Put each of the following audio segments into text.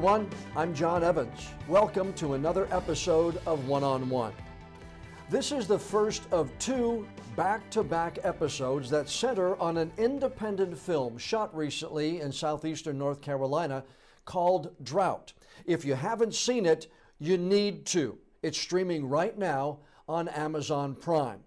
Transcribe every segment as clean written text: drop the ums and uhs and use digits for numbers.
everyone. I'm John Evans. Welcome to another episode of One-on-One. This is the first of two back-to-back episodes that center on an independent film shot recently in southeastern North Carolina called Drought. If you haven't seen it, you need to. It's streaming right now on Amazon Prime.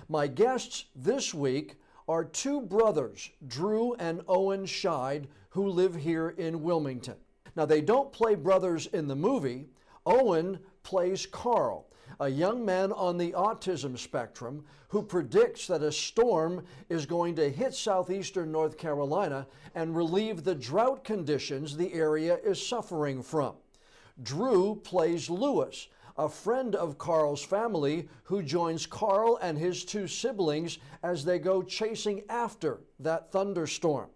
My guests this week are two brothers, Drew and Owen Scheid, who live here in Wilmington. Now, they don't play brothers in the movie. Owen plays Carl, a young man on the autism spectrum who predicts that a storm is going to hit southeastern North Carolina and relieve the drought conditions the area is suffering from. Drew plays Lewis, a friend of Carl's family who joins Carl and his two siblings as they go chasing after that thunderstorm.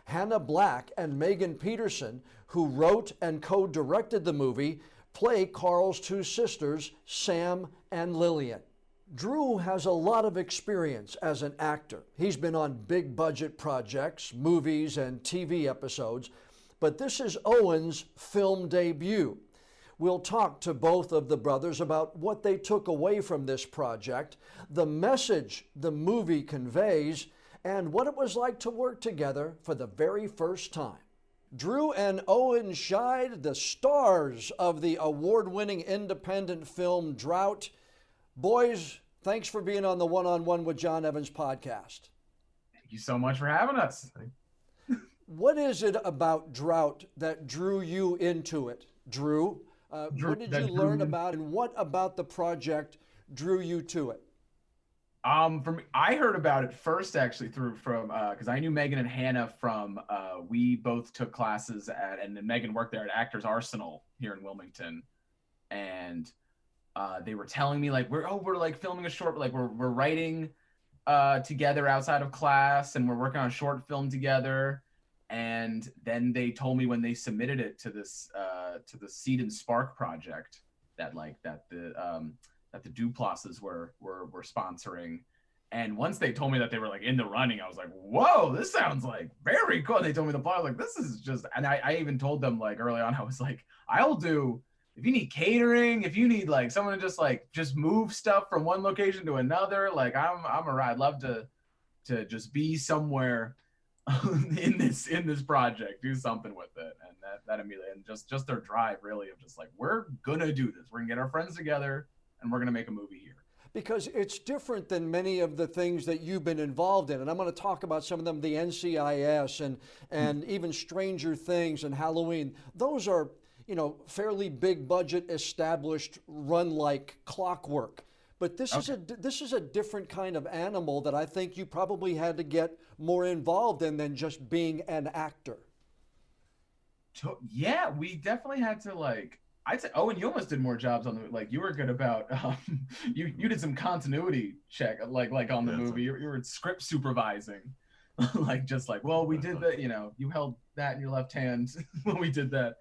Hannah Black and Megan Peterson, who wrote and co-directed the movie, play Carl's two sisters, Sam and Lillian. Drew has a lot of experience as an actor. He's been on big budget projects, movies, and TV episodes, but this is Owen's film debut. We'll talk to both of the brothers about what they took away from this project, the message the movie conveys, and what it was like to work together for the very first time. Drew and Owen Scheid, the stars of the award-winning independent film Drought. Boys, thanks for being on the One-on-One with John Evans podcast. Thank you so much for having us. What is it about Drought that drew you into it, Drew? What did you learn about, and what about the project drew you to it? I heard about it first actually because I knew Megan and Hannah from we both took classes and then Megan worked there at Actors Arsenal here in Wilmington, and they were telling me like we're like filming a short, like we're writing together outside of class, and we're working on a short film together. And then they told me when they submitted it to this to the Seed and Spark project that the Duplosses were sponsoring. And once they told me that they were like in the running, I was like, whoa, this sounds like very cool. And they told me the plot, I was like, this is just, and I even told them like early on, I was like, I'll do, if you need catering, if you need like someone to just move stuff from one location to another, like I'm I'd love to just be somewhere in this project, do something with it. And that immediately, and just their drive really of just like, we're gonna do this, we're gonna get our friends together and we're gonna make a movie here. Because it's different than many of the things that you've been involved in, and I'm going to talk about some of them, the NCIS and even Stranger Things and Halloween. Those are, fairly big budget, established, run like clockwork. But this is a different kind of animal that I think you probably had to get more involved in than just being an actor. Yeah, we definitely had to I'd say, Owen, you almost did more jobs on you were good about, you did some continuity check, on the movie. You were script supervising, well, we did that, you held that in your left hand when we did that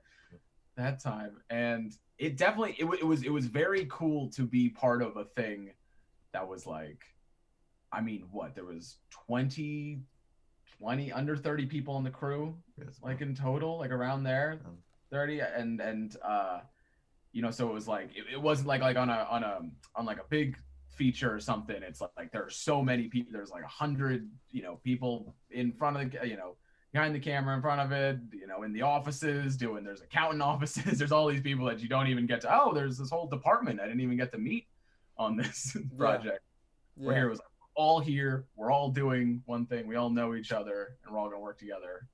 time. And it definitely, it was very cool to be part of a thing that was there was 20, under 30 people in the crew, in total, around there. 30 and so it was it wasn't like on a big feature or something. It's like there are so many people. There's 100 people in front of the behind the camera, in front of it, in the offices there's accountant offices. There's all these people that you don't even get to. There's this whole department I didn't even get to meet on this project. Yeah. Where here it was all here. We're all doing one thing. We all know each other, and we're all gonna work together.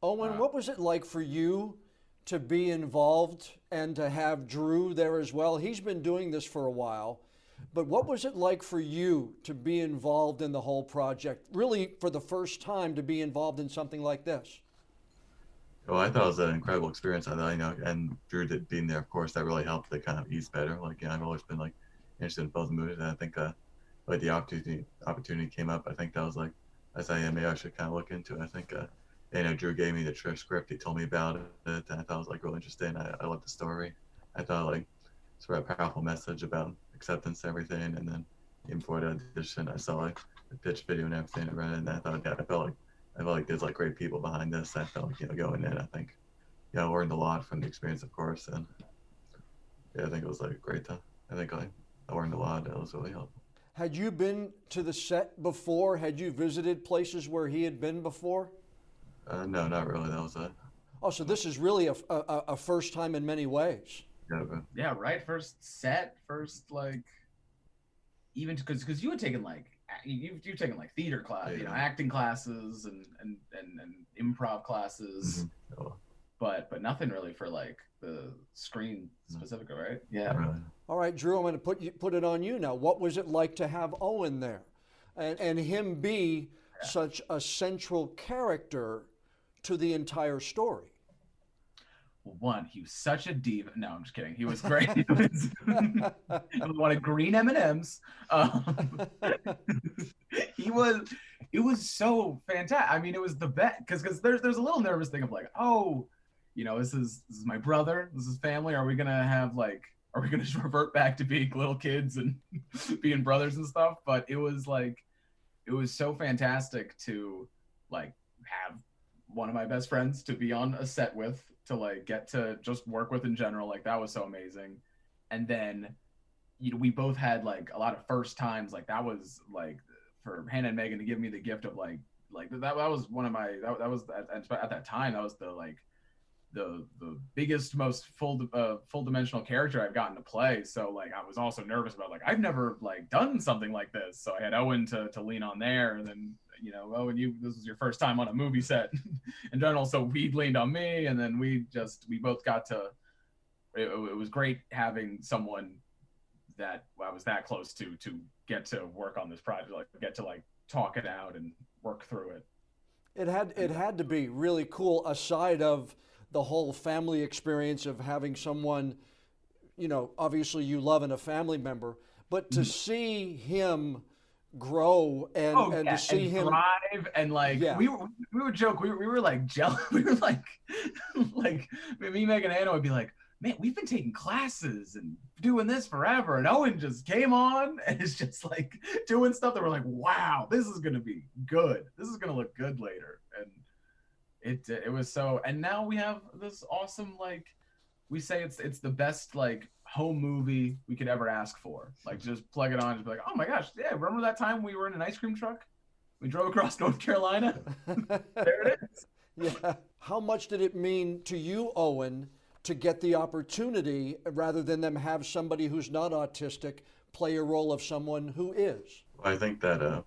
Owen, what was it like for you to be involved and to have Drew there as well? He's been doing this for a while, but what was it like for you to be involved in the whole project, really for the first time to be involved in something like this? Well, I thought it was an incredible experience. I thought, and Drew being there, of course, that really helped to kind of ease better. I've always been interested in films and movies, and I think the opportunity came up. I think that was I said, yeah, maybe I should kind of look into it. I think Drew gave me the script. He told me about it, and I thought it was really interesting. I loved the story. I thought it's a powerful message about acceptance and everything. And then even before the audition, I saw the pitch video and everything, and I read it, and I felt like there's great people behind this. I felt going in, I think yeah, I learned a lot from the experience, of course, and yeah, I think it was like a great time. I think I learned a lot. It was really helpful. Had you been to the set before? Had you visited places where he had been before? No, not really. That was a Oh, so this is really a first time in many ways. yeah, but, Yeah, right. First set, first like even because you had taken like you've taken like theater class, Yeah. acting classes and improv classes, oh, but nothing really for like the screen specific, right? Yeah. not really. All right, Drew, I'm going to put it on you now. What was it like to have Owen there, and him be such a central character to the entire story? Well, one, he was such a diva. No, I'm just kidding. He was great. He was, I wanted green M&Ms. He was. It was so fantastic. I mean, it was the best because there's a little nervous thing of like, oh, this is my brother. This is family. Are we gonna just revert back to being little kids and being brothers and stuff? But it was so fantastic to like have one of my best friends to be on a set with, to like get to just work with in general. Like that was so amazing. And then we both had like a lot of first times. Like that was like for Hannah and Megan to give me the gift of like that was one of my that was at that time that was the biggest, most full dimensional character I've gotten to play. So like I was also nervous about like I've never like done something like this. So I had Owen to lean on there, and then Owen, this was your first time on a movie set in general, so he leaned on me, and then we both got to. It was great having someone that I was that close to get to work on this project, like get to like talk it out and work through it. It had to be really cool, aside of the whole family experience of having someone, obviously you love in a family member, but to see him grow and to see and him thrive, and like we would joke, we were like jealous, we were like me, Megan, and Anna would be like, man, we've been taking classes and doing this forever, and Owen just came on and is just like doing stuff that we're like, wow, this is gonna be good, this is gonna look good later. And it was so, and now we have this awesome, like we say it's the best like home movie we could ever ask for. Like just plug it on and be like, oh my gosh, yeah, remember that time we were in an ice cream truck? We drove across North Carolina. There it is. Yeah. How much did it mean to you, Owen, to get the opportunity rather than them have somebody who's not autistic play a role of someone who is? I think that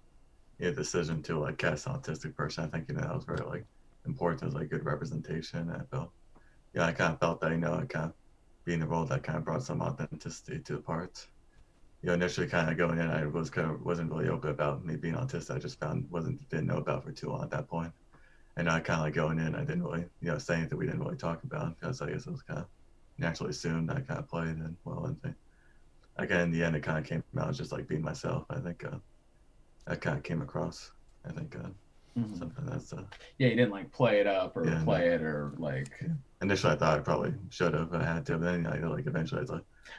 decision to like cast an autistic person, I think that was very like important as like good representation. And I felt I kind of felt that I kind of being the role that kind of brought some authenticity to the parts. Initially kind of going in, I wasn't really open about me being autistic. I just didn't know about for too long at that point. And I kind of like going in, I didn't really say anything we didn't really talk about, because I guess it was kind of naturally assumed. I kind of played and again in the end it kind of came out as just like being myself. I think that kind of came across. I think something that's you didn't like play it up or play it or like. Initially, I thought I probably should have. I had to, but then like eventually, I was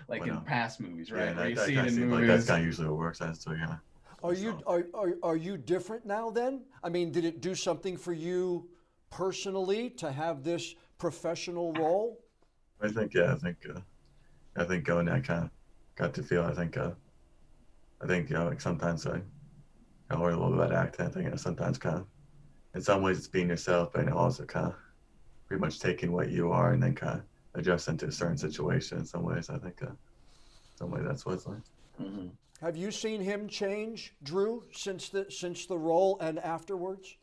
like in past movies, right? Yeah, where you that see it in movies. like that's kind of usually what works. So yeah. Are you different now then? I mean, did it do something for you personally to have this professional role? I think going there, I kind of got to feel. I think like sometimes I learn a little bit about acting. I think sometimes kind of in some ways it's being yourself, but also kind of pretty much taking what you are and then kind of adjusting to a certain situation. In some ways, I think some way that's what it's like. Mm-hmm. Have you seen him change, Drew, since the role and afterwards?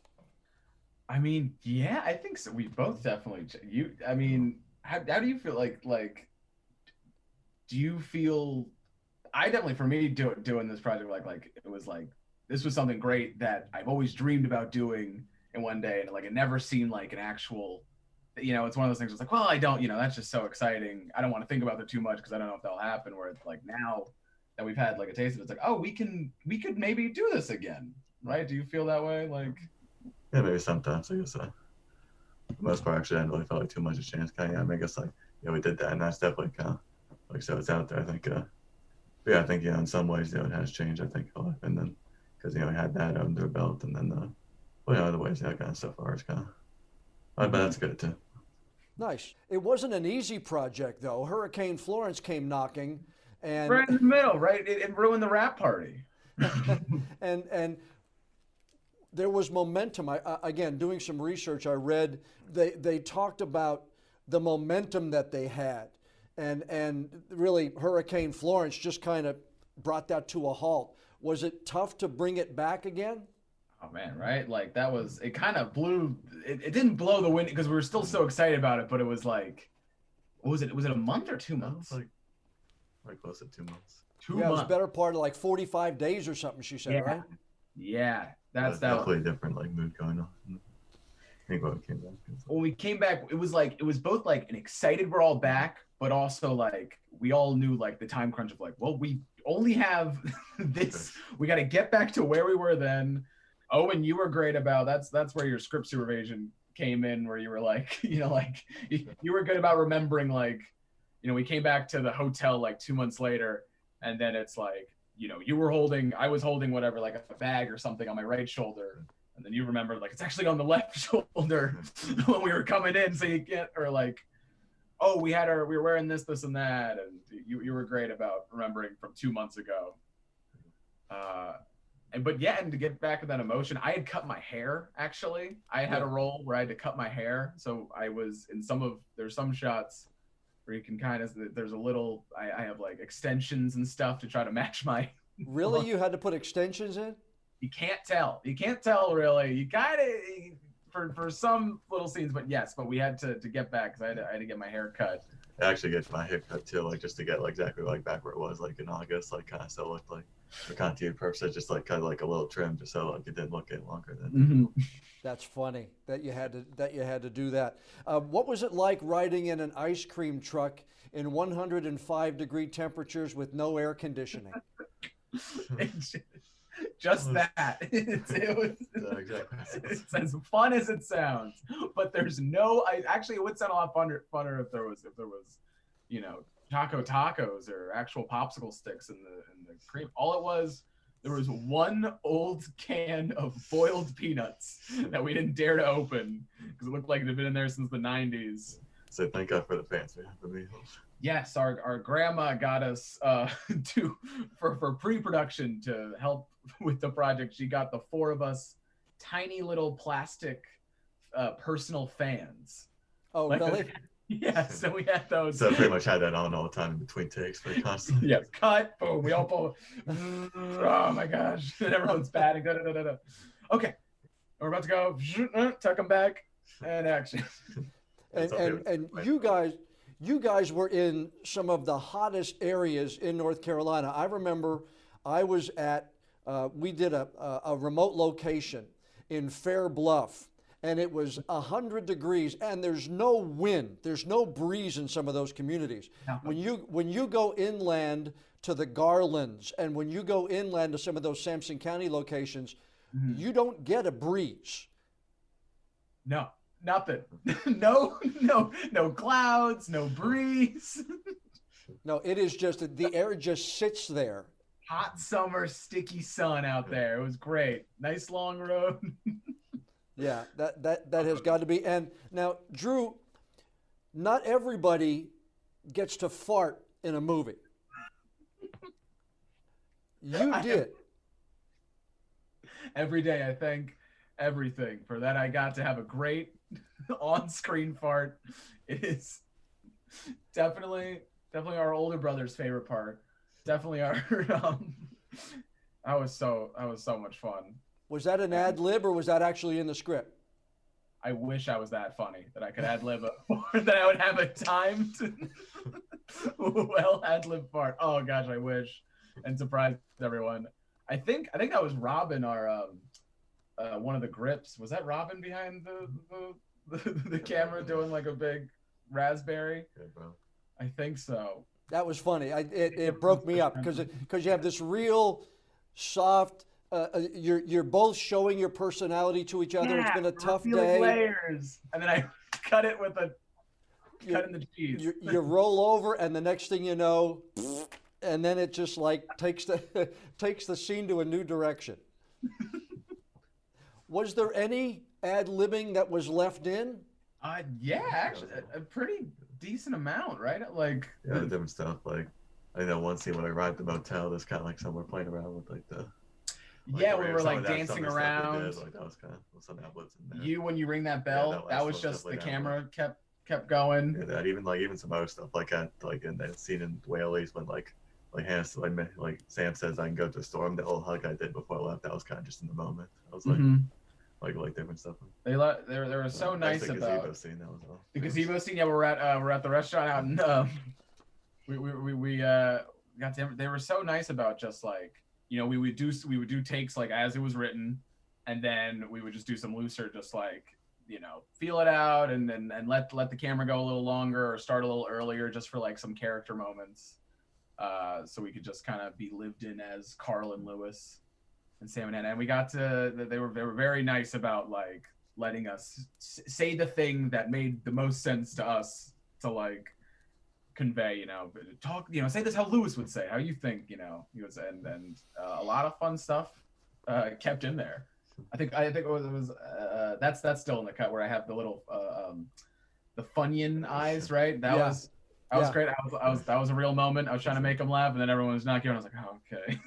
I mean, yeah, I think so. We both definitely. I mean, how do you feel like? Do you feel? I definitely, for me, doing this project, like it was like this was something great that I've always dreamed about doing in one day, and like it never seemed like an actual. It's one of those things. It's like, well, I don't. That's just so exciting. I don't want to think about it too much because I don't know if that'll happen. Where it's like now that we've had like a taste of it, it's like, oh, we could maybe do this again, right? Do you feel that way? Like, yeah, maybe sometimes. I guess for the most part, actually, I didn't really feel like too much a chance. Kind of, I guess like we did that, and that's definitely kind of like so it's out there. I think, but yeah, I think in some ways, it has changed. I think a lot, and then because we had that under a belt, and then other ways, that kind of stuff are kind of, but that's good too. Nice. It wasn't an easy project, though. Hurricane Florence came knocking, and Right in the middle, right? It ruined the rap party. and there was momentum. Again, doing some research, I read they talked about the momentum that they had, and really Hurricane Florence just kind of brought that to a halt. Was it tough to bring it back again? Oh man, right? Like that was, it kind of blew, it didn't blow the wind because we were still so excited about it, but it was like, what was it? Was it a month or 2 months? Like close to 2 months. Yeah, it was better part of like 45 days or something, she said, right? Yeah, that's definitely a different like mood going on. I think when we came back. When we came back, it was both like an excited we're all back, but also like we all knew like the time crunch of like, well, we only have this. We got to get back to where we were then. Owen, you were great about that's where your script supervision came in, where you were like, like you were good about remembering, like, we came back to the hotel like 2 months later, and then it's like, I was holding whatever, like a bag or something on my right shoulder, and then you remember like it's actually on the left shoulder when we were coming in, so you can't, or like, oh, we were wearing this and that, and you were great about remembering from 2 months ago. And to get back to that emotion, I had cut my hair, actually. I had a role where I had to cut my hair. So I was in there's some shots where you can kind of, there's a little, I have like extensions and stuff to try to match my. Really? You had to put extensions in? You can't tell. You can't tell, really. You gotta, for some little scenes, but yes, but we had to get back because I had to get my hair cut. I actually get my hair cut too, like just to get like exactly like back where it was like in August, like kind of so looked like for continuity purposes, just like kind of like a little trim, just so like it didn't look any longer than. Mm-hmm. That's funny that you had to do that. What was it like riding in an ice cream truck in 105-degree temperatures with no air conditioning? Just that. It's as fun as it sounds, but there's no. Actually, it would sound a lot funner if there was, taco tacos or actual popsicle sticks in the cream. All it was, there was one old can of boiled peanuts that we didn't dare to open because it looked like it had been in there since the 90s. So thank God for the fans, man, for me. Yes, our grandma got us for pre-production to help with the project. She got the 4 of us tiny little plastic personal fans. Oh, like really? Yeah, so we had those. So I pretty much had that on all the time in between takes, pretty constantly. Yeah, cut, boom, we all pull. Oh my gosh, and everyone's batting. Da, da, da, da, da. Okay, we're about to go. Tuck them back, and action. And you guys were in some of the hottest areas in North Carolina. I remember I was at, we did a remote location in Fair Bluff, and it was 100 degrees, and there's no wind, there's no breeze in some of those communities. No. When you go inland to the Garlands, and when you go inland to some of those Sampson County locations, you don't get a breeze. No. Nothing. No clouds, no breeze. No, it is just the air just sits there. Hot summer, sticky sun out there. It was great. Nice long road. Yeah, that has got to be. And now, Drew, not everybody gets to fart in a movie. You did. Every day, I thank everything for that. I got to have a great on-screen fart. It is definitely our older brother's favorite part. Definitely our. I was so much fun. Was that an ad lib or was that actually in the script? I wish I was that funny that I could ad lib or that I would have a time to ad lib fart. Oh gosh, I wish, and surprise everyone. I think that was Robin, our one of the grips. Was that Robin behind the camera doing like a big raspberry? Yeah, bro. I think so. That was funny. It broke me up because you have this real soft. You're both showing your personality to each other. Yeah, it's been a tough day. Layers, and then I cut it with cut in the cheese. You roll over, and the next thing you know, and then it just like takes the scene to a new direction. Was there any ad-libbing that was left in? Yeah, actually, a pretty decent amount, right? Like, Yeah, different stuff. Like, I know one scene when I arrived at the motel, there's kind of like somewhere playing around with yeah, we were some like of that, some dancing of the stuff they around. did, like that was kind of some outlets in there. You when you ring that Yeah, bell, that was just the definitely camera kept going. Yeah, that even some other stuff like at like in that scene in Whaley's when Hannah like Sam says I can go to the store. The whole hug I did before I left, that was kind of just in the moment. I was like different stuff. They were so nice the about gazebo scene. That was all. the gazebo scene. Yeah, we're at the restaurant out and we got to, they were so nice about just like, you know, we would do takes like as it was written, and then we would just do some looser, just like, you know, feel it out and let the camera go a little longer or start a little earlier just for like some character moments, so we could just kind of be lived in as Carl and Lewis and Sam and Hannah. And we got to, they were very nice about like letting us say the thing that made the most sense to us to like convey, you know, talk, you know, say this how Lewis would say, how you think, you know, he was, and a lot of fun stuff kept in there. I think it was that's still in the cut where I have the little the Funyun eyes, right? That was great. That was a real moment. I was trying to make him laugh, and then everyone was not giving. I was like, oh, okay.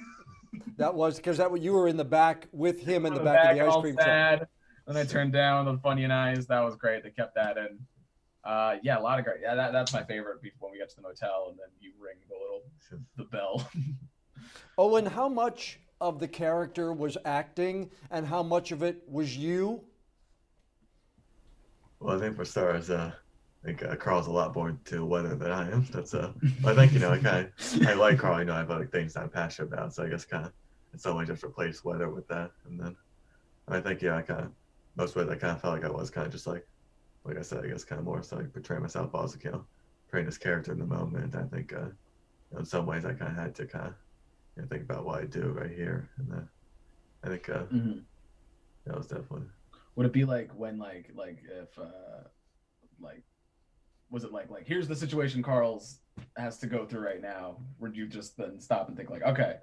That was because you were in the back with him in the back of the ice cream truck. And I turned down the Funyun eyes. That was great. They kept that in. Yeah, a lot of great. Yeah, that's my favorite when we get to the motel and then you ring the bell. Owen, how much of the character was acting and how much of it was you? Well, I think for starters, I think Carl's a lot more into weather than I am. That's I think, you know, I like Carl. You know, I have like things I'm passionate about, so I guess kind of in some way just replace weather with that. And then I think, yeah, most ways I kind of felt like I was kind of just like I said, I guess kind of more so like portraying myself, but also, you know, portraying this character in the moment. I think, you know, in some ways I kind of had to kind of, you know, think about what I do right here. And I think that was definitely. Would it be like when like if like was it like here's the situation Carl's has to go through right now? Would you just then stop and think like, okay,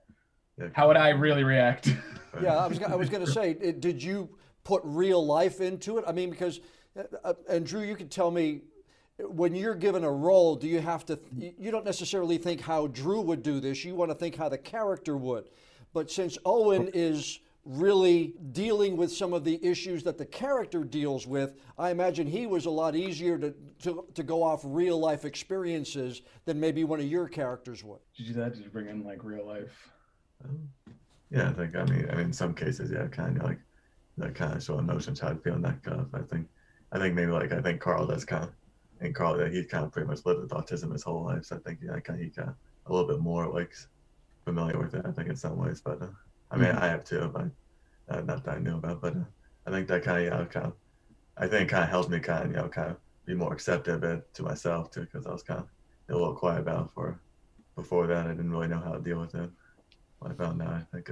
how would I really react? Yeah, I was going to say, did you put real life into it? I mean, because and Drew, you could tell me, when you're given a role, do you have to? You don't necessarily think how Drew would do this. You want to think how the character would. But since Owen is really dealing with some of the issues that the character deals with, I imagine he was a lot easier to go off real life experiences than maybe one of your characters would. Did you do that? Did you bring in like real life? Yeah, I think I mean in some cases, yeah, kind of like that kind of show emotions, how I feel in that kind of. I think maybe like I think Carl does kind of, and Carl that he kind of pretty much lived with autism his whole life, so I think he got a little bit more like familiar with it. I think in some ways, but I mean I have too, but not that I knew about. But I think that kind of I think kind of helped me kind of be more accepting of it to myself too, because I was kind of a little quiet about it before that. I didn't really know how to deal with it. When I found out, I think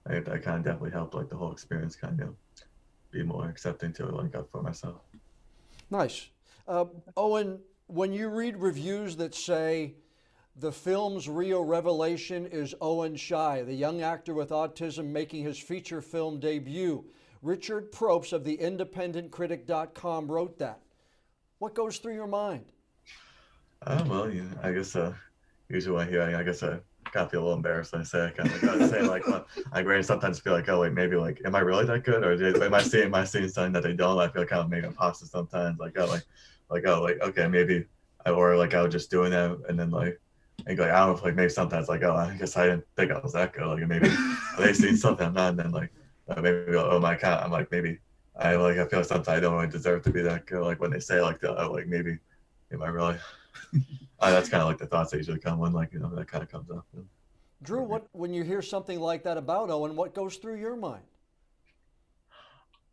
that kind of definitely helped like the whole experience kind of be more accepting to it, like up for myself. Nice. Owen, when you read reviews that say the film's real revelation is Owen Scheid, the young actor with autism making his feature film debut, Richard Probst of the independentcritic.com wrote that. What goes through your mind? Well, yeah, I guess usually when I hear, I guess I kind of feel a little embarrassed when I say it. Kind of like say like, well, I sometimes feel like, oh wait, maybe like, am I really that good, or am I seeing something that they don't? I feel kind of maybe imposter sometimes, like okay, maybe I was just doing that, and then like I don't know if like maybe sometimes like, oh, I guess I didn't think I was that good, like maybe they seen something I'm not, and then like maybe I'm like maybe I feel like sometimes I don't really deserve to be that good, like when they say like like maybe am I really. That's kind of like the thoughts that usually come when like, you know, that kind of comes up. Drew, when you hear something like that about Owen, what goes through your mind?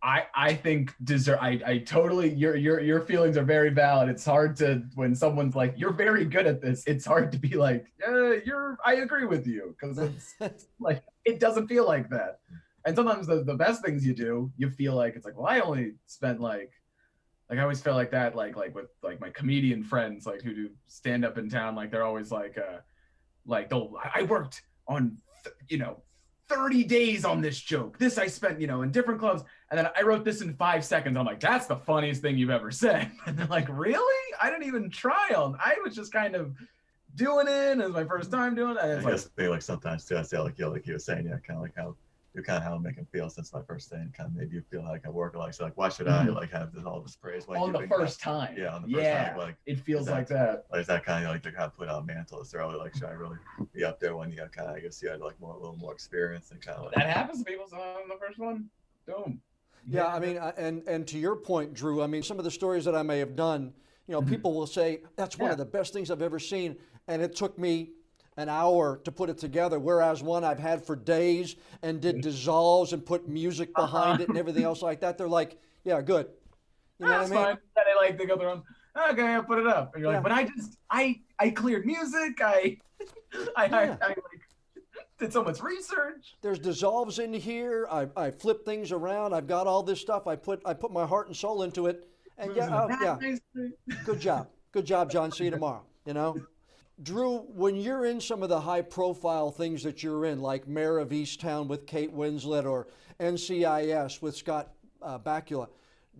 I think I totally, your feelings are very valid. It's hard to, when someone's like, you're very good at this, it's hard to be like, I agree with you, because it's like, it doesn't feel like that. And sometimes the best things you do, you feel like it's like, well, I only spent like I always feel like that, like with like my comedian friends, like who do stand up in town, like they're always like I worked on, 30 days on this joke. This I spent, in different clubs. And then I wrote this in 5 seconds. I'm like, that's the funniest thing you've ever said. And they're like, really? I didn't even try on. I was just kind of doing it. It was my first time doing it. And I guess they like sometimes too. I say like you were saying, kind of like how I make them feel since my first day, and kind of made you feel like a work. Like, so like, why should I like have all this praise? Like, on the first time. Yeah, on the first time. Like, it feels like that. Like, is that kind of like the kind of put out mantle? Is there really like, should I really be up there when you got kind of, I guess you had like a little more experience and kind of like that happens to people on the first one. Boom. Yeah, I mean, and to your point, Drew, I mean, some of the stories that I may have done, people will say that's one of the best things I've ever seen, and it took me an hour to put it together, whereas one I've had for days and did dissolves and put music behind it and everything else like that. They're like, yeah, good. You know what I mean? Fine. They go their own, okay, I'll put it up. And you're like, but I cleared music. I did so much research. There's dissolves in here. I flip things around. I've got all this stuff. I put my heart and soul into it. And good job, John. See you tomorrow. Drew, when you're in some of the high-profile things that you're in, like Mayor of Easttown with Kate Winslet or NCIS with Scott Bakula,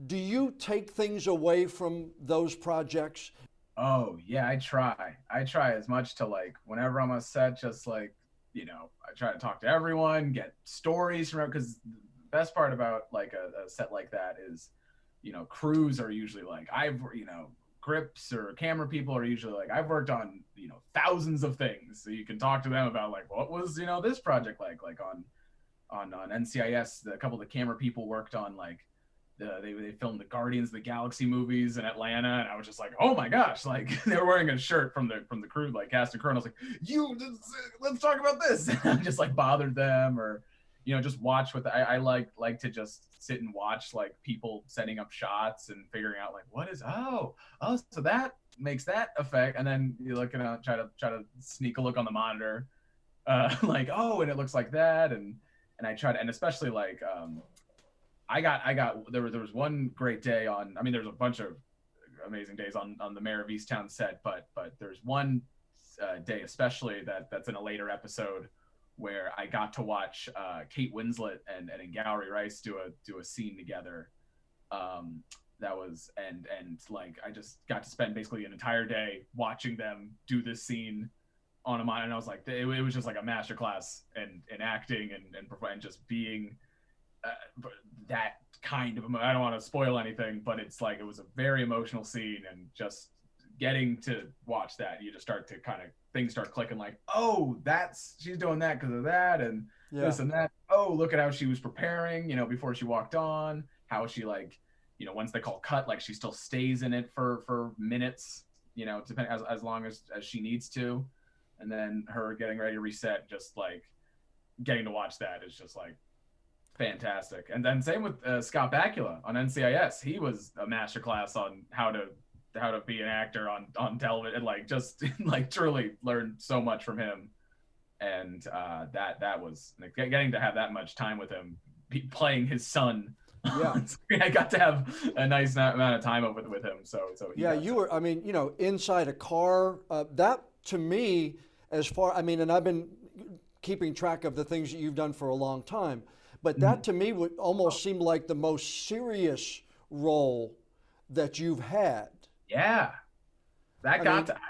do you take things away from those projects? Oh, yeah, I try. I try as much to, like, whenever I'm on set, just, like, I try to talk to everyone, get stories from it, because the best part about, like, a set like that is, crews are usually, like, grips or camera people are usually like, I've worked on, thousands of things. So you can talk to them about like, what was, this project like on NCIS, a couple of the camera people worked on like they filmed the Guardians of the Galaxy movies in Atlanta. And I was just like, oh my gosh, like they were wearing a shirt from the crew, like cast and crew. And I was like, let's talk about this. And I just like bothered them or, just watch what I like to just sit and watch like people setting up shots and figuring out like what is so that makes that effect, and then you look at try to sneak a look on the monitor, like and it looks like that, and I try to, and especially like I got there was one great day on, I mean there's a bunch of amazing days on the Mayor of Easttown set, but there's one day especially that's in a later episode where I got to watch Kate Winslet and Gallery Rice do a scene together. That was and like I just got to spend basically an entire day watching them do this scene on a monitor, and I was like, it was just like a masterclass in acting and just being that kind of. I don't want to spoil anything, but it's like it was a very emotional scene, and just getting to watch that, you just start to kind of things start clicking like, she's doing that because of that and this and that. Oh, look at how she was preparing, before she walked on, how she like, once they call cut, like she still stays in it for minutes, depending as long as she needs to. And then her getting ready to reset, just like getting to watch that is just like fantastic. And then same with Scott Bakula on NCIS. He was a masterclass on how to be an actor on television, and like just like truly learned so much from him. And that was like, getting to have that much time with him, playing his son. Yeah, I got to have a nice amount of time with him. So yeah, you were. I mean, inside a car. That to me, and I've been keeping track of the things that you've done for a long time, but that to me would almost seem like the most serious role that you've had. Yeah.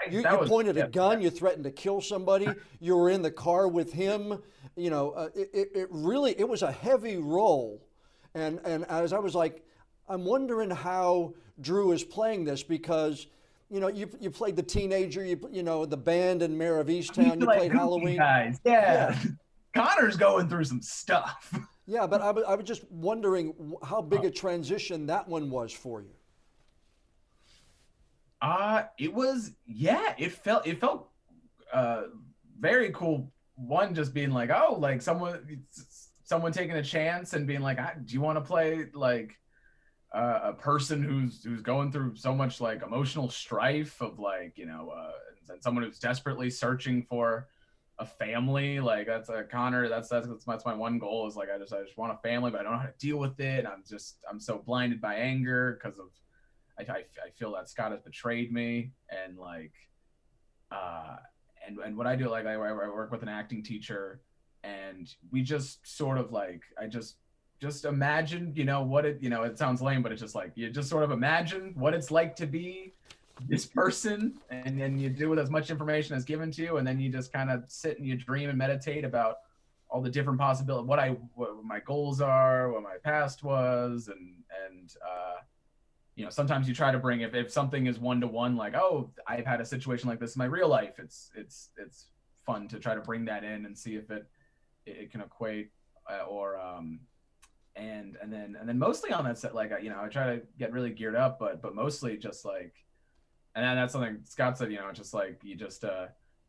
You pointed a gun, you threatened to kill somebody, you were in the car with him, it was a heavy role. And as I was like, I'm wondering how Drew is playing this, because, you played the teenager, the band in Mayor of Easttown, you played Halloween. Guys. Yeah. Connor's going through some stuff. Yeah, but I was just wondering how big a transition that one was for you. It felt very cool. One, just being like, like someone taking a chance and being like, do you want to play like a person who's going through so much like emotional strife of like, and someone who's desperately searching for a family. Like that's Connor. That's my one goal, is like, I just want a family, but I don't know how to deal with it. I'm so blinded by anger because of, I feel that Scott has betrayed me, and like, and what I do, like I work with an acting teacher, and and we just sort of like, I just imagine, what it, it sounds lame, but it's just like, you just sort of imagine what it's like to be this person, and then you do with as much information as given to you, and then you just kind of sit and you dream and meditate about all the different possibilities, what my goals are, what my past was, and sometimes you try to bring, if something is one-to-one, like, oh, I've had a situation like this in my real life, it's fun to try to bring that in and see if it can equate, and then mostly on that set, like, I try to get really geared up, but mostly just like, and then that's something Scott said, just like, you just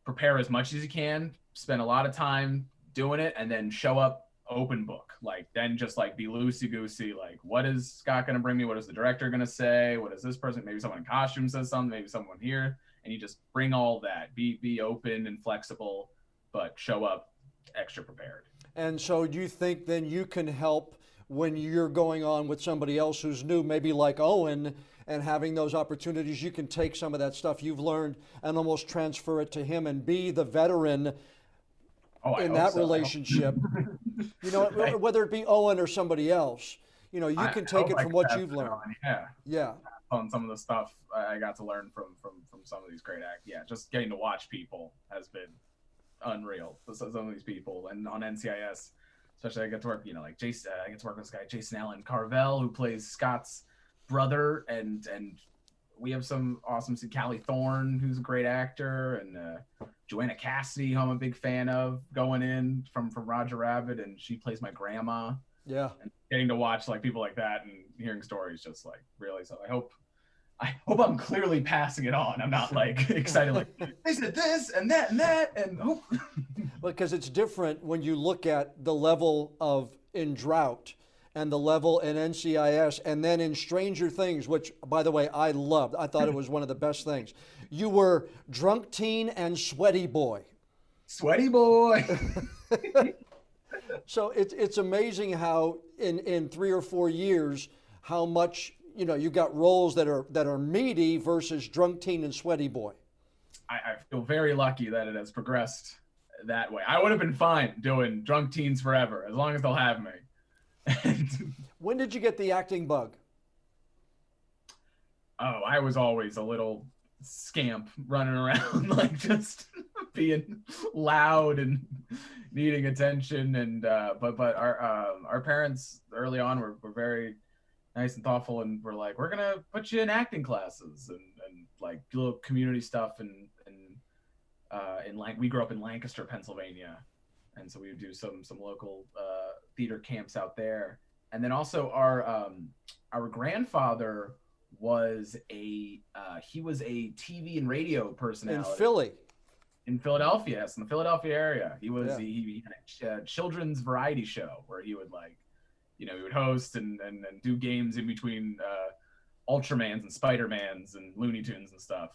prepare as much as you can, spend a lot of time doing it, and then show up open book. Like, then just like be loosey-goosey, like, what is Scott going to bring me? What is the director going to say? What is this person? Maybe someone in costume says something, maybe someone here, and you just bring all that. Be open and flexible, but show up extra prepared. And so do you think then you can help when you're going on with somebody else who's new, maybe like Owen, and having those opportunities, you can take some of that stuff you've learned and almost transfer it to him and be the veteran in that relationship? Whether it be Owen or somebody else, you can take it from what you've learned. Yeah. On some of the stuff I got to learn from some of these great actors. Yeah, just getting to watch people has been unreal. Some of these people, and on NCIS, especially, I get to work, like Jason. I get to work with this guy Jason Allen Carvel, who plays Scott's brother, and we have some awesome. Callie Thorne, who's a great actor, and Joanna Cassidy, who I'm a big fan of, going in from Roger Rabbit, and she plays my grandma. Yeah. And getting to watch like people like that and hearing stories, just like really. So I hope I'm clearly passing it on. I'm not like excited like they said this and that and hope. Because it's different when you look at the level of in Drought and the level in NCIS, and then in Stranger Things, which, by the way, I loved. I thought it was one of the best things. You were drunk teen and sweaty boy. Sweaty boy. So it's amazing how in 3 or 4 years, how much, you got roles that are meaty versus drunk teen and sweaty boy. I feel very lucky that it has progressed that way. I would have been fine doing drunk teens forever, as long as they'll have me. When did you get the acting bug? Oh, I was always a little scamp running around, like just being loud and needing attention. And but our parents early on were very nice and thoughtful, and were like, we're gonna put you in acting classes and like little community stuff. And we grew up in Lancaster, Pennsylvania, and so we would do some local theater camps out there. And then also our grandfather was a TV and radio personality in Philadelphia, yes, in the Philadelphia area. He was he had a children's variety show where he would he would host and do games in between Ultramans and Spider-Mans and Looney Tunes and stuff.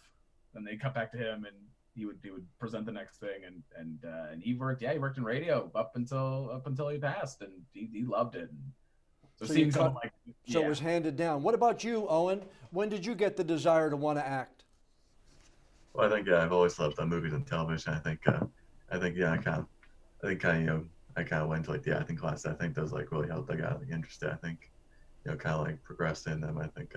Then they cut back to him, and he would present the next thing, and he worked in radio up until he passed, and he loved it. So seeing someone like, so it was handed down. What about you, Owen? When did you get the desire to want to act? Well, I think I've always loved movies and television. I think I kind of went to like the acting class. I think those like really helped. I got like interested. I think kind of like progressed in them. I think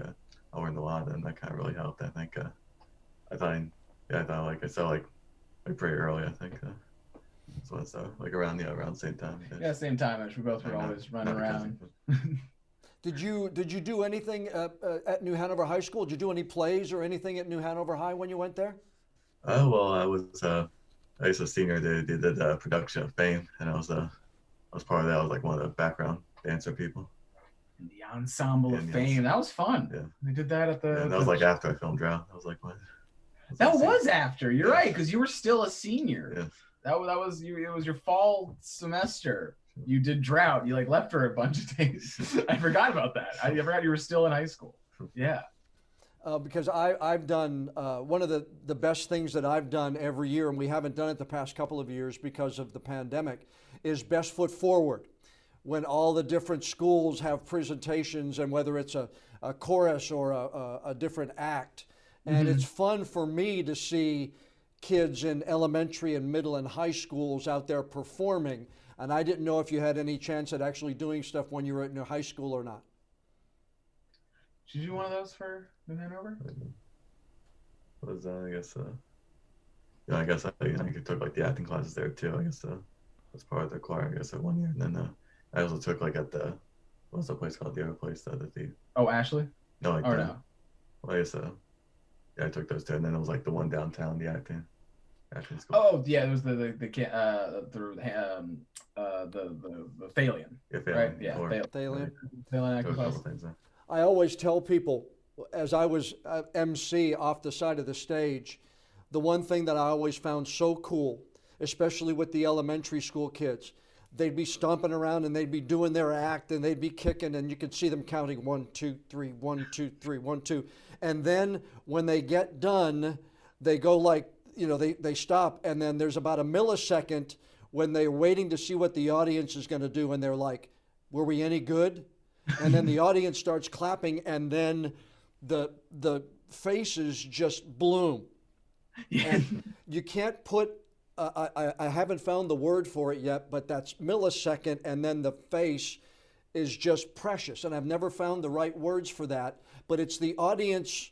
I learned a lot, and that kind of really helped. I think I thought like I saw like pretty early. I think. So like around the same time. Yeah, same time. As we both were always running around. Did you do anything at New Hanover High School? Did you do any plays or anything at New Hanover High when you went there? Oh well, I was a senior. They did the production of Fame, and I was part of that. I was like one of the background dancer people. In the ensemble of Fame, that was fun. Yeah, they did that at the. Yeah, and that was like after I filmed Drought. I was like, what? That was after. You're right, because you were still a senior. Yeah. That was you. It was your fall semester. You did Drought. You like left for a bunch of days. I forgot about that. I forgot you were still in high school. Yeah. Because I've done one of the best things that I've done every year, and we haven't done it the past couple of years because of the pandemic, is Best Foot Forward. When all the different schools have presentations, and whether it's a chorus or a different act. And it's fun for me to see kids in elementary and middle and high schools out there performing. and I didn't know if you had any chance at actually doing stuff when you were in high school or not. Did you do one of those for New Hanover? Was I guess yeah, I guess I took like the acting classes there too. I guess as part of the choir, I guess, at 1 year, and then I also took like at the what's the place called? The other place, the Oh, Ashley? no, like Or the, no? well, I guess yeah, I took those two, and then it was like the one downtown, the acting school. Oh yeah, it was the Thalian. Yeah, Right? Phelan, Yeah, or- Thalian. Thalian took acting a couple class. things there. I always tell people, as I was MC off the side of the stage, the one thing that I always found so cool, especially with the elementary school kids, they'd be stomping around and they'd be doing their act and they'd be kicking, and you could see them counting 1, 2, 3, 1, 2, 3, 1, 2. And then when they get done, they go like, they stop, and then there's about a millisecond when they're waiting to see what the audience is going to do, and they're like, were we any good? And then the audience starts clapping, and then the faces just bloom. Yeah. And you can't put, I haven't found the word for it yet, but that's millisecond, and then the face is just precious. And I've never found the right words for that, but it's the audience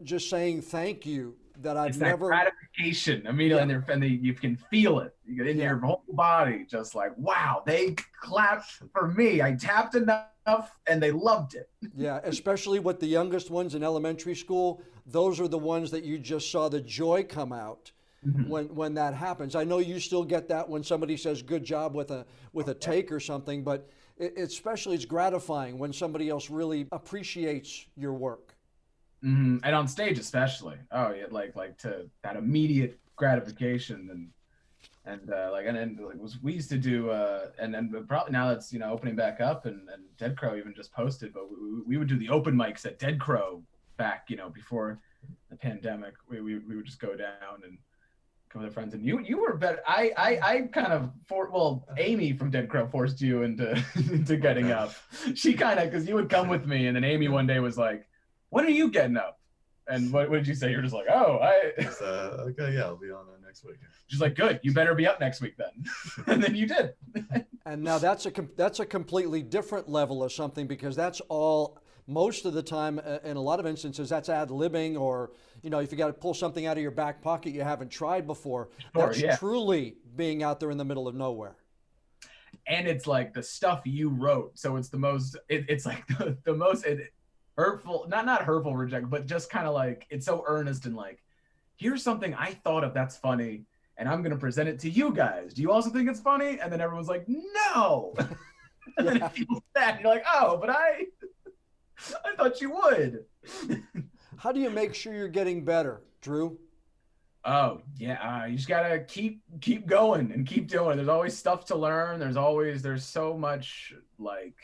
just saying thank you that I've It's never. that gratification immediately, Yeah. and you can feel it. You get in Yeah. your whole body, just like, wow, they clapped for me. I tapped enough, and they loved it. Yeah, especially with the youngest ones in elementary school, those are the ones that you just saw the joy come out when that happens. I know you still get that when somebody says good job with a take or something, but especially it's gratifying when somebody else really appreciates your work. And on stage especially. Oh yeah, like to that immediate gratification we used to do and probably now that's opening back up and Dead Crow even just posted, but we would do the open mics at Dead Crow back before the pandemic. We would just go down and come with our friends, and you were better. I kind of Amy from Dead Crow forced you into into getting up. She kind of, because you would come with me, and then Amy one day was like, when are you getting up? And what did you say? You're just like, oh, It's, okay, yeah, I'll be on next week. She's like, good, you better be up next week then. And then you did. And now that's a completely different level of something, because that's all, most of the time, in a lot of instances, that's ad-libbing, or, if you got to pull something out of your back pocket you haven't tried before. Sure, That's yeah. truly being out there in the middle of nowhere. And it's like the stuff you wrote. So it's the most, it's like the most hurtful, not hurtful reject, but just kind of like, it's so earnest and like, here's something I thought of that's funny, and I'm going to present it to you guys. Do you also think it's funny? And then everyone's like, no. And then it feels bad. And you're like, oh, but I thought you would. How do you make sure you're getting better, Drew? Oh, yeah. You just got to keep going and keep doing it. There's always stuff to learn. There's so much, like,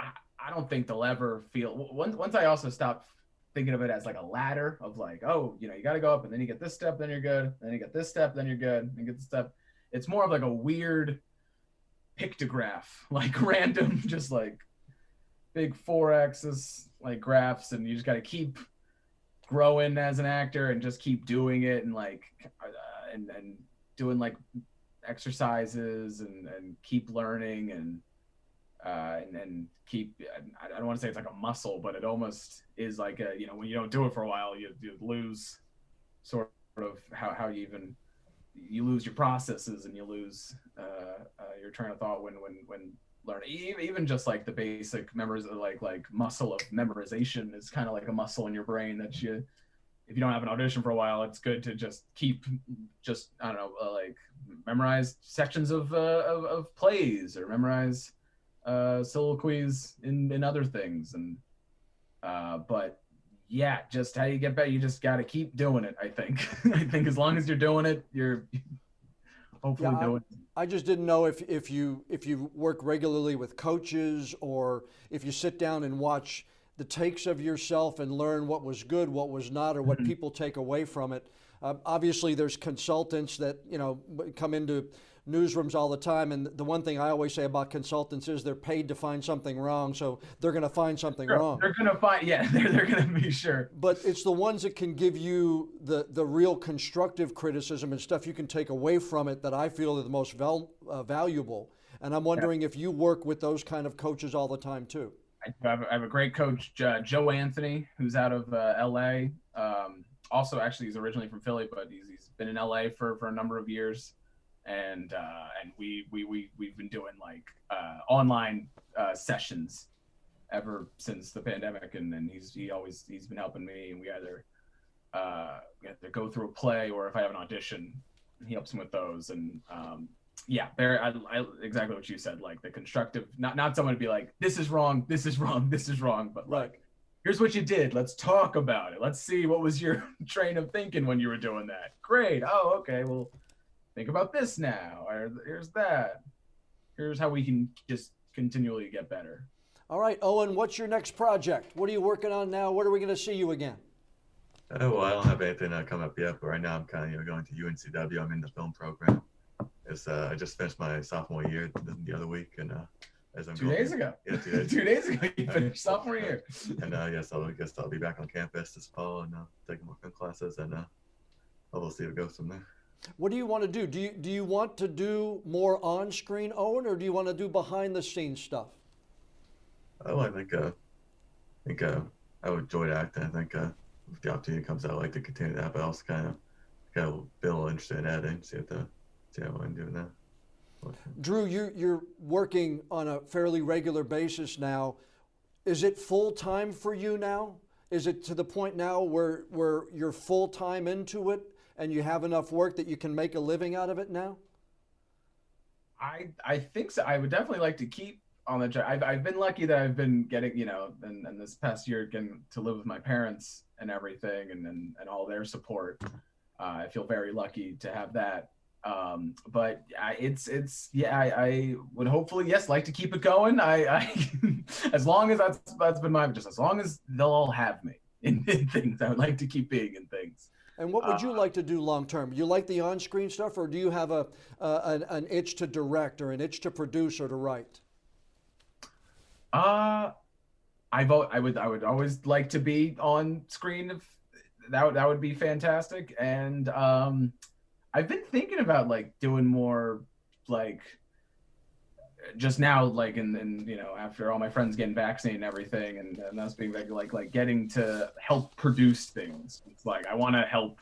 I don't think they'll ever feel, once I also stopped thinking of it as like a ladder of like, oh, you got to go up, and then you get this step, then you're good. Then you get this step, then you're good. And you get this step. It's more of like a weird pictograph, like random, just like big 4-axis like graphs, and you just got to keep growing as an actor and just keep doing it, and like and doing like exercises and keep learning and keep, I don't want to say it's like a muscle, but it almost is like a, when you don't do it for a while, you lose sort of how you lose your processes, and you lose your train of thought when learning. Even just like the basic memories, like muscle of memorization is kind of like a muscle in your brain that if you don't have an audition for a while, it's good to just keep I don't know, like memorize sections of plays, or memorize soliloquies in other things. And but yeah, just how you get better, you just got to keep doing it, I think. I think as long as you're doing it, you're hopefully doing it. I just didn't know if you work regularly with coaches, or if you sit down and watch the takes of yourself and learn what was good, what was not, or what people take away from it. Obviously, there's consultants that come in to newsrooms all the time, and the one thing I always say about consultants is they're paid to find something wrong, so they're going to find something wrong. They're going to find, yeah, they're going to be sure. But it's the ones that can give you the real constructive criticism and stuff you can take away from it that I feel are the most valuable. And I'm wondering if you work with those kind of coaches all the time too. I have a great coach, Joe Anthony, who's out of LA. Also, actually, he's originally from Philly, but he's been in LA for a number of years. And we've been doing like online sessions ever since the pandemic, and he's been helping me, and we either go through a play, or if I have an audition, he helps me with those. And yeah, I exactly what you said, like the constructive, not someone to be like, this is wrong, this is wrong, this is wrong, but like, here's what you did, let's talk about it, let's see what was your train of thinking when you were doing that. Great. Oh, okay, well, think about this now, or here's that, here's how we can just continually get better. All right, Owen, what's your next project? What are you working on now? Where are we going to see you again? Well, I don't have anything coming up yet, but right now I'm kind of going to UNCW. I'm in the film program. I just finished my sophomore year the other week, and as I'm 2 days ago. Yeah, 2 days. 2 days ago you finished sophomore year. And yes, I guess I'll be back on campus this fall and taking more film classes, and we'll see what goes from there. What do you want to do? Do you want to do more on-screen, Owen, or do you want to do behind-the-scenes stuff? Oh, I think I would enjoy acting. I think if the opportunity comes out, I'd like to continue that, but I also kind of been a little interested in editing, see how I'm doing that. Drew, you're working on a fairly regular basis now. Is it full time for you now? Is it to the point now where you're full time into it and you have enough work that you can make a living out of it now? I think so. I would definitely like to keep on the job. I've been lucky that I've been getting, and this past year getting to live with my parents and everything, and all their support. I feel very lucky to have that. But I would hopefully, yes, like to keep it going. I as long as that's been just as long as they'll all have me in things, I would like to keep being in things. And what would you like to do long term? You like the on-screen stuff, or do you have an itch to direct, or an itch to produce, or to write? I would always like to be on screen. If that would be fantastic. And I've been thinking about like doing more, like just now, like in after all my friends getting vaccinated and everything, and us being like getting to help produce things. It's like I want to help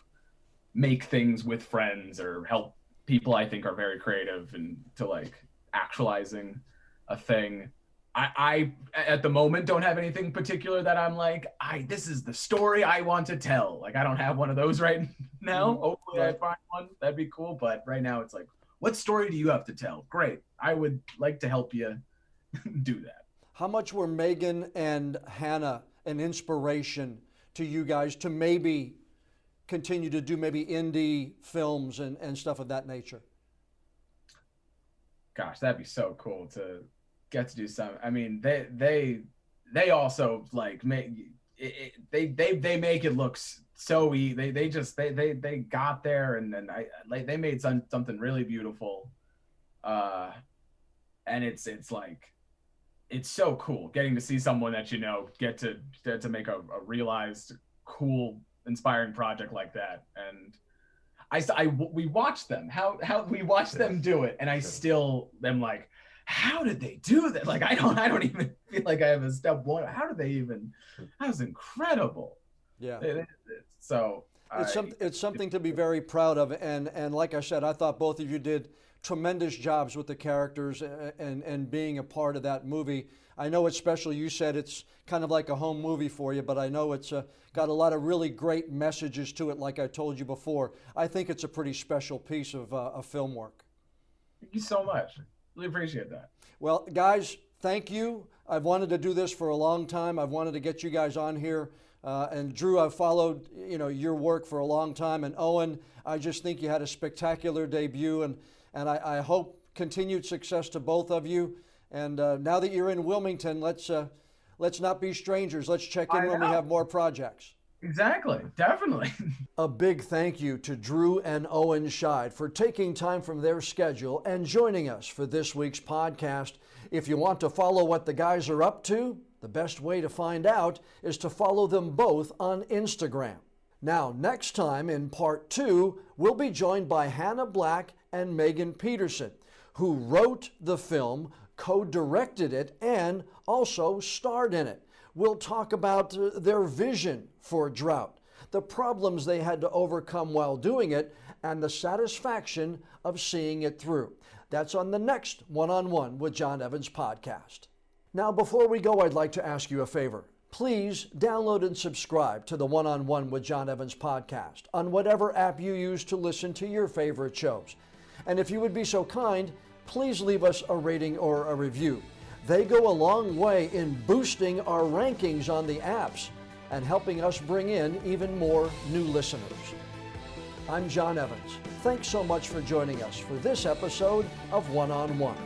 make things with friends, or help people I think are very creative, and to like actualizing a thing. I at the moment don't have anything particular that I'm like, this is the story I want to tell. Like I don't have one of those right now. Hopefully I find one. That'd be cool. But right now it's like, what story do you have to tell? Great. I would like to help you do that. How much were Megan and Hannah an inspiration to you guys to maybe continue to do maybe indie films and stuff of that nature? Gosh, that'd be so cool to get to do something. I mean, they also like make it, they make it look so easy. They got there, and then they made something really beautiful, and it's like, it's so cool getting to see someone that get to make a realized cool inspiring project like that. And we watched them how we watched them do it, and I still am like, how did they do that? Like I don't even feel like I have a step one. How did they even? That was incredible. Yeah. So it's something to be very proud of, and like I said, I thought both of you did tremendous jobs with the characters and being a part of that movie. I know it's special. You said it's kind of like a home movie for you, but I know it's got a lot of really great messages to it, like I told you before. I think it's a pretty special piece of film work. Thank you so much. Really appreciate that. Well, guys, thank you. I've wanted to do this for a long time. I've wanted to get you guys on here. And Drew, I've followed your work for a long time. And Owen, I just think you had a spectacular debut, and I hope continued success to both of you. And now that you're in Wilmington, let's not be strangers. Let's check in when we have more projects. Exactly. Definitely. A big thank you to Drew and Owen Scheid for taking time from their schedule and joining us for this week's podcast. If you want to follow what the guys are up to, the best way to find out is to follow them both on Instagram. Now, next time in part 2, we'll be joined by Hannah Black and Megan Peterson, who wrote the film, co-directed it, and also starred in it. We'll talk about their vision for Drought, the problems they had to overcome while doing it, and the satisfaction of seeing it through. That's on the next One-on-One with John Evans podcast. Now, before we go, I'd like to ask you a favor. Please download and subscribe to the One-on-One with John Evans podcast on whatever app you use to listen to your favorite shows. And if you would be so kind, please leave us a rating or a review. They go a long way in boosting our rankings on the apps and helping us bring in even more new listeners. I'm John Evans. Thanks so much for joining us for this episode of One-on-One.